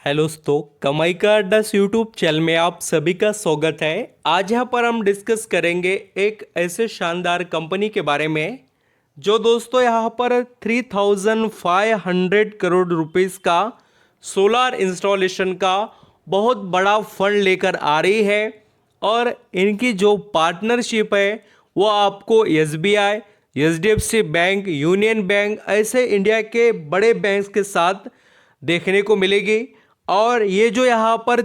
Hello दोस्तों, कमाई का अड्डा यूट्यूब चैनल में आप सभी का स्वागत है। आज यहाँ पर हम डिस्कस करेंगे एक ऐसे शानदार कंपनी के बारे में जो दोस्तों यहाँ पर 3500 करोड़ रुपीस का सोलार इंस्टॉलेशन का बहुत बड़ा फंड लेकर आ रही है। और इनकी जो पार्टनरशिप है वो आपको SBI, HDFC bank, union bank ऐसे इंडिया के बड़े बैंक्स के साथ देखने को मिलेगी। और ये जो यहाँ पर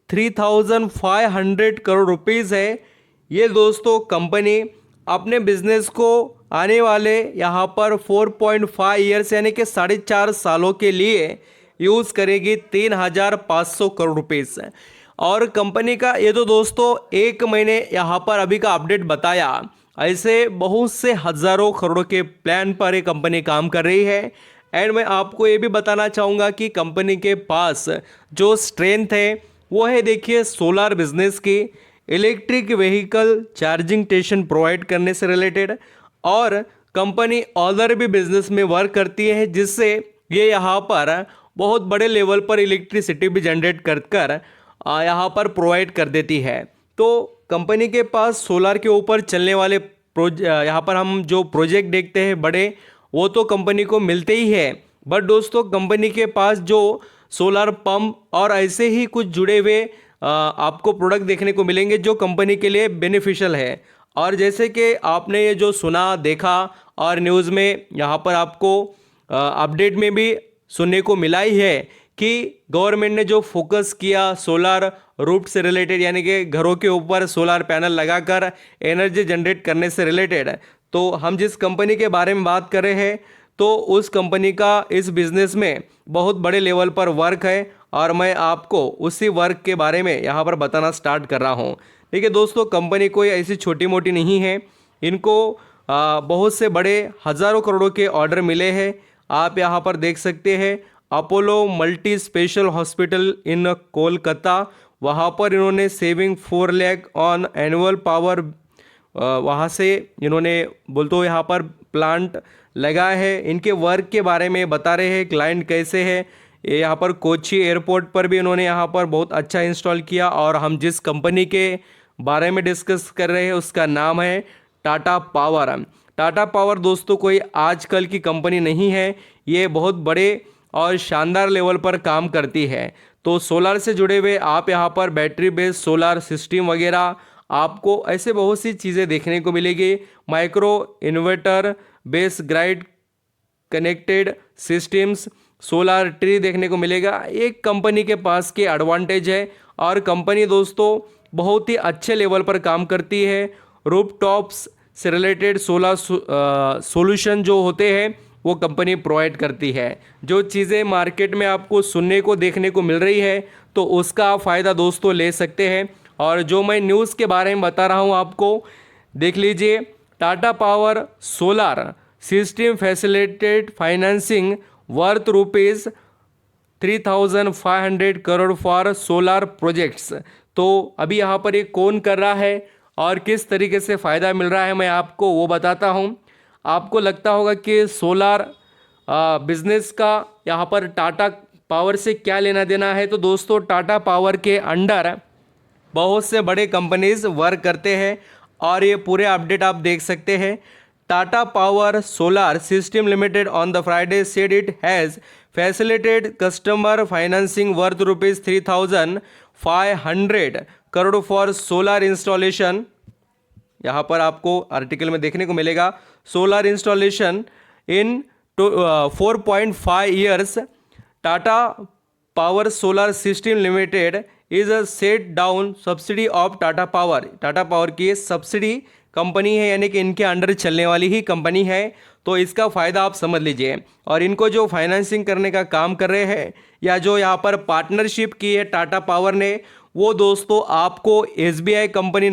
3500 करोड़ रुपीस है, ये दोस्तों कंपनी अपने बिजनेस को आने वाले यहाँ पर 4.5 ईयर्स यानी कि 4.5 सालों के लिए यूज़ करेगी 3500 करोड़ रुपीस। और कंपनी का ये तो दोस्तों एक महीने यहाँ पर अभी का अपडेट बताया, ऐसे बहुत से हज़ारों करोड़ों के प्लान पर ये कंपनी काम कर रही है। एंड मैं आपको ये भी बताना चाहूँगा कि कंपनी के पास जो स्ट्रेंथ है वो है, देखिए, सोलार बिजनेस की, electric vehicle charging station provide करने से रिलेटेड, और कंपनी अदर भी बिजनेस में वर्क करती है जिससे ये यहाँ पर बहुत बड़े लेवल पर इलेक्ट्रिसिटी भी जनरेट कर यहाँ पर प्रोवाइड कर देती है। तो कंपनी के पास सोलार के ऊपर चलने वाले यहाँ पर हम जो प्रोजेक्ट देखते हैं बड़े, वो तो कंपनी को मिलते ही है। बट दोस्तों कंपनी के पास जो सोलर पंप और ऐसे ही कुछ जुड़े हुए आपको प्रोडक्ट देखने को मिलेंगे जो कंपनी के लिए बेनिफिशियल है। और जैसे कि आपने ये जो सुना, देखा और न्यूज़ में यहाँ पर आपको अपडेट में भी सुनने को मिला ही है कि गवर्नमेंट ने जो फोकस किया सोलार रूफ से रिलेटेड, यानी कि घरों के ऊपर सोलार पैनल लगाकर एनर्जी जनरेट करने से रिलेटेड। तो हम जिस कंपनी के बारे में बात कर रहे हैं तो उस कंपनी का इस बिज़नेस में बहुत बड़े लेवल पर वर्क है, और मैं आपको उसी वर्क के बारे में यहाँ पर बताना स्टार्ट कर रहा हूँ। ठीक है दोस्तों, कंपनी कोई ऐसी छोटी मोटी नहीं है, इनको बहुत से बड़े हज़ारों करोड़ों के ऑर्डर मिले हैं। आप यहाँ पर देख सकते हैं Apollo multi special hospital in Kolkata, वहाँ पर इन्होंने saving 4 lakh on annual power, वहाँ से इन्होंने बोलते यहाँ पर प्लांट लगाया है। इनके वर्क के बारे में बता रहे हैं, क्लाइंट कैसे है। यहाँ पर कोची एयरपोर्ट पर भी इन्होंने यहाँ पर बहुत अच्छा इंस्टॉल किया। और हम जिस कंपनी के बारे में डिस्कस कर रहे हैं उसका नाम है टाटा पावर। टाटा पावर दोस्तों कोई आजकल की कंपनी नहीं है, ये बहुत बड़े और शानदार लेवल पर काम करती है। तो सोलार से जुड़े हुए आप यहाँ पर बैटरी बेस्ड सोलार सिस्टम वगैरह आपको ऐसे बहुत सी चीज़ें देखने को मिलेगी। Micro inverter base grid connected systems, solar tree देखने को मिलेगा। एक कंपनी के पास के एडवांटेज है, और कंपनी दोस्तों बहुत ही अच्छे लेवल पर काम करती है। रूफटॉप्स से रिलेटेड सोलर सॉल्यूशन जो होते हैं वो कंपनी प्रोवाइड करती है। जो चीज़ें मार्केट में आपको सुनने को देखने को मिल रही है तो उसका आप फ़ायदा दोस्तों ले सकते हैं। और जो मैं न्यूज़ के बारे में बता रहा हूँ आपको, देख लीजिए, Tata power solar system facilitated financing worth rupees 3500 crore for solar projects. तो अभी यहाँ पर ये कौन कर रहा है और किस तरीके से फ़ायदा मिल रहा है मैं आपको वो बताता हूँ। आपको लगता होगा कि सोलार बिजनेस का यहाँ पर टाटा पावर से क्या लेना देना है। तो दोस्तों टाटा पावर के अंडर बहुत से बड़े कंपनीज वर्क करते हैं, और ये पूरे अपडेट आप देख सकते हैं। Tata power solar system limited on the Friday said it has facilitated customer financing worth rupees 3500 crore for solar installation. यहाँ पर आपको आर्टिकल में देखने को मिलेगा solar installation in 4.5 years. Tata power solar system limited is a set down subsidy of Tata power. Tata power की ये subsidy company है, यानी कि इनके अंडर चलने वाली ही कंपनी है। तो इसका फ़ायदा आप समझ लीजिए। और इनको जो फाइनेंसिंग करने का काम कर रहे हैं या जो यहाँ पर पार्टनरशिप की है टाटा पावर ने, वो दोस्तों आपको एसबीआई कंपनी,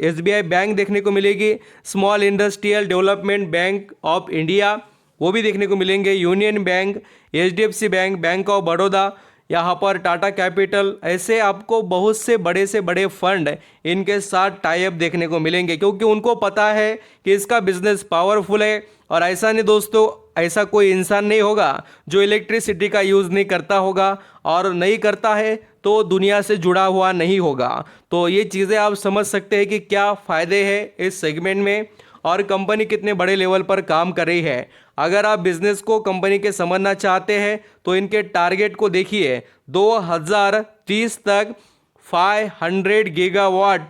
एसबीआई बैंक देखने को मिलेगी, small industrial development bank of India वो भी देखने को मिलेंगे, union bank, HDFC bank, bank of Baroda, यहाँ पर टाटा कैपिटल, ऐसे आपको बहुत से बड़े फंड इनके साथ टाई अप देखने को मिलेंगे, क्योंकि उनको पता है कि इसका बिजनेस पावरफुल है। और ऐसा नहीं दोस्तों, ऐसा कोई इंसान नहीं होगा जो इलेक्ट्रिसिटी का यूज़ नहीं करता होगा, और नहीं करता है तो दुनिया से जुड़ा हुआ नहीं होगा। तो ये चीज़ें आप समझ सकते हैं कि क्या फ़ायदे हैं इस सेगमेंट में और कंपनी कितने बड़े लेवल पर काम कर रही है। अगर आप बिजनेस को कंपनी के समझना चाहते हैं तो इनके टारगेट को देखिए, 2030 तक 500 गीगावाट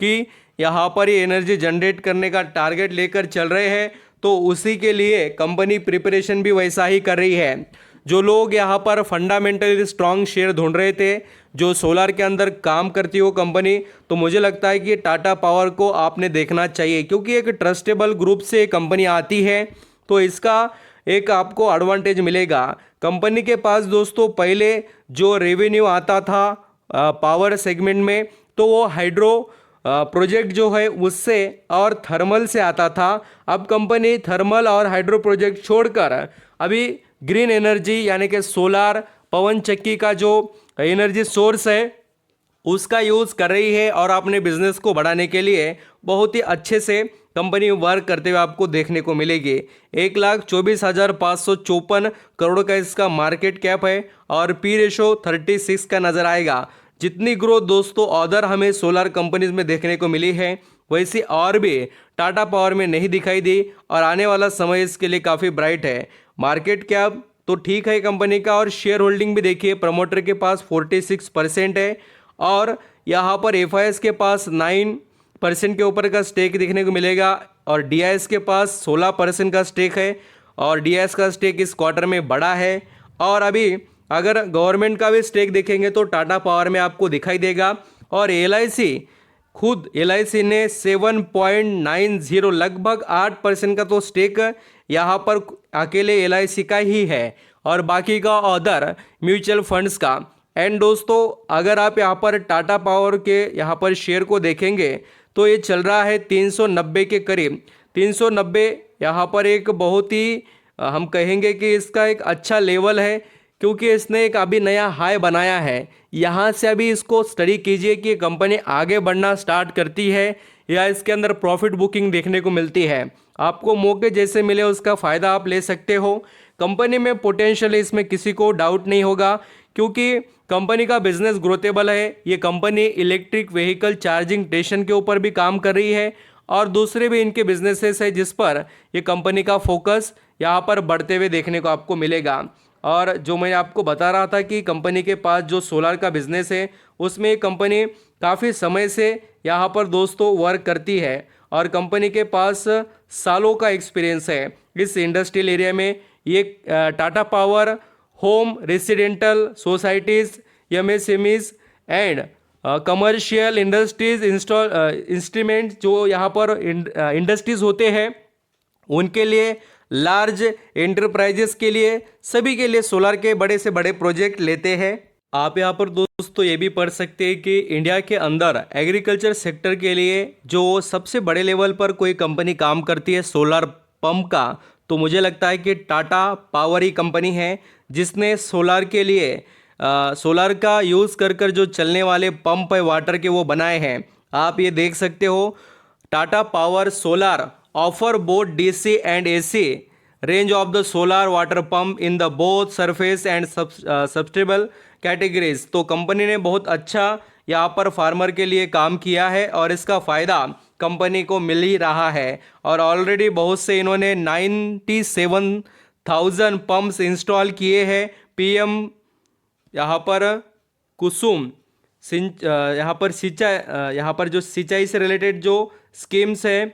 की यहाँ पर ये एनर्जी जनरेट करने का टारगेट लेकर चल रहे हैं। तो उसी के लिए कंपनी प्रिपरेशन भी वैसा ही कर रही है। जो लोग यहाँ पर फंडामेंटली स्ट्रांग शेयर ढूंढ रहे थे, जो सोलार के अंदर काम करती हो कंपनी, तो मुझे लगता है कि टाटा पावर को आपने देखना चाहिए, क्योंकि एक ट्रस्टेबल ग्रुप से कंपनी आती है तो इसका एक आपको एडवांटेज मिलेगा। कंपनी के पास दोस्तों पहले जो रेवेन्यू आता था पावर सेगमेंट में, तो वो हाइड्रो प्रोजेक्ट जो है उससे और थर्मल से आता था। अब कंपनी थर्मल और हाइड्रो प्रोजेक्ट छोड़कर अभी ग्रीन एनर्जी यानी कि सोलार पवन चक्की का जो एनर्जी सोर्स है उसका यूज़ कर रही है, और अपने बिजनेस को बढ़ाने के लिए बहुत ही अच्छे से कंपनी वर्क करते हुए आपको देखने को मिलेगी। 1,24,554 करोड़ का इसका मार्केट कैप है और पी रेशो 36 का नज़र आएगा। जितनी ग्रोथ दोस्तों अदर हमें सोलर कंपनीज में देखने को मिली है, वैसी और भी टाटा पावर में नहीं दिखाई दी, और आने वाला समय इसके लिए काफ़ी ब्राइट है। मार्केट कैप तो ठीक है कंपनी का, और शेयर होल्डिंग भी देखिए, प्रमोटर के पास 46% है, और यहाँ पर एफआईएस के पास 9% के ऊपर का स्टेक देखने को मिलेगा, और डीआईएस के पास 16% का स्टेक है, और डीआईएस का स्टेक इस क्वार्टर में बड़ा है। और अभी अगर गवर्नमेंट का भी स्टेक देखेंगे तो टाटा पावर में आपको दिखाई देगा। और एलआईसी खुद एलआईसी ने 7.90 लगभग 8% का तो स्टेक यहाँ पर अकेले एलआईसी का ही है, और बाकी का अदर म्यूचुअल फंड्स का। एंड दोस्तों अगर आप यहाँ पर टाटा पावर के यहाँ पर शेयर को देखेंगे तो ये चल रहा है 390 के करीब। 390 यहाँ पर एक बहुत ही हम कहेंगे कि इसका एक अच्छा लेवल है, क्योंकि इसने एक अभी नया हाई बनाया है। यहाँ से अभी इसको स्टडी कीजिए कि कंपनी आगे बढ़ना स्टार्ट करती है या इसके अंदर प्रॉफिट बुकिंग देखने को मिलती है। आपको मौके जैसे मिले उसका फ़ायदा आप ले सकते हो। कंपनी में पोटेंशियल है, इसमें किसी को डाउट नहीं होगा, क्योंकि कंपनी का बिजनेस ग्रोथेबल है। ये company electric vehicle charging station के ऊपर भी काम कर रही है, और दूसरे भी इनके बिजनेसेस है जिस पर ये कंपनी का फोकस यहाँ पर बढ़ते हुए देखने को आपको मिलेगा। और जो मैं आपको बता रहा था कि कंपनी के पास जो सोलर का बिजनेस है उसमें ये कंपनी काफ़ी समय से यहाँ पर दोस्तों वर्क करती है, और कंपनी के पास सालों का एक्सपीरियंस है इस इंडस्ट्रियल एरिया में। ये Tata power home residential societies, MSMEs and commercial industries instrument जो यहाँ पर इंडस्ट्रीज होते हैं उनके लिए, लार्ज एंटरप्राइजेस के लिए, सभी के लिए सोलर के बड़े से बड़े प्रोजेक्ट लेते हैं। आप यहाँ पर दोस्तों ये भी पढ़ सकते हैं कि इंडिया के अंदर एग्रीकल्चर सेक्टर के लिए जो सबसे बड़े लेवल पर कोई कंपनी काम करती है सोलर पंप का, तो मुझे लगता है कि टाटा पावर ही कंपनी है जिसने सोलर के लिए सोलर का यूज़ कर जो चलने वाले पंप है वाटर के वो बनाए हैं। आप ये देख सकते हो, Tata Power solar offer both DC and AC range of the solar water pump in the both surface and submersible categories. तो कंपनी ने बहुत अच्छा यहाँ पर फार्मर के लिए काम किया है, और इसका फ़ायदा कंपनी को मिल ही रहा है। और ऑलरेडी बहुत से इन्होंने 97,000 पंप्स इंस्टॉल किए हैं। पीएम यहाँ पर कुसुम यहाँ पर जो सिंचाई से रिलेटेड जो स्कीम्स है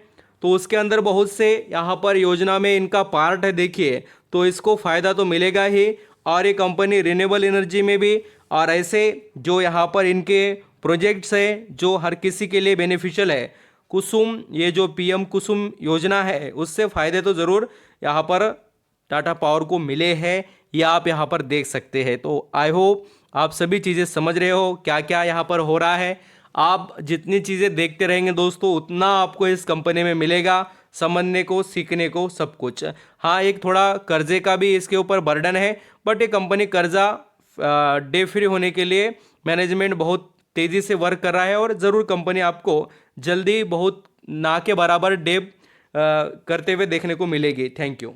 तो उसके अंदर बहुत से यहाँ पर योजना में इनका पार्ट है देखिए, तो इसको फ़ायदा तो मिलेगा ही। और ये कंपनी रिन्यूएबल एनर्जी में भी, और ऐसे जो यहाँ पर इनके प्रोजेक्ट्स है जो हर किसी के लिए बेनिफिशियल है। कुसुम ये जो पीएम कुसुम योजना है उससे फ़ायदे तो ज़रूर यहाँ पर टाटा पावर को मिले हैं, ये आप यहाँ पर देख सकते हैं। तो आई होप आप सभी चीज़ें समझ रहे हो क्या क्या यहाँ पर हो रहा है। आप जितनी चीज़ें देखते रहेंगे दोस्तों उतना आपको इस कंपनी में मिलेगा समझने को, सीखने को, सब कुछ। हाँ, एक थोड़ा कर्जे का भी इसके ऊपर बर्डन है, बट ये कंपनी कर्जा डे फ्री होने के लिए मैनेजमेंट बहुत तेज़ी से वर्क कर रहा है, और ज़रूर कंपनी आपको जल्दी बहुत ना के बराबर डे करते हुए देखने को मिलेगी। Thank you.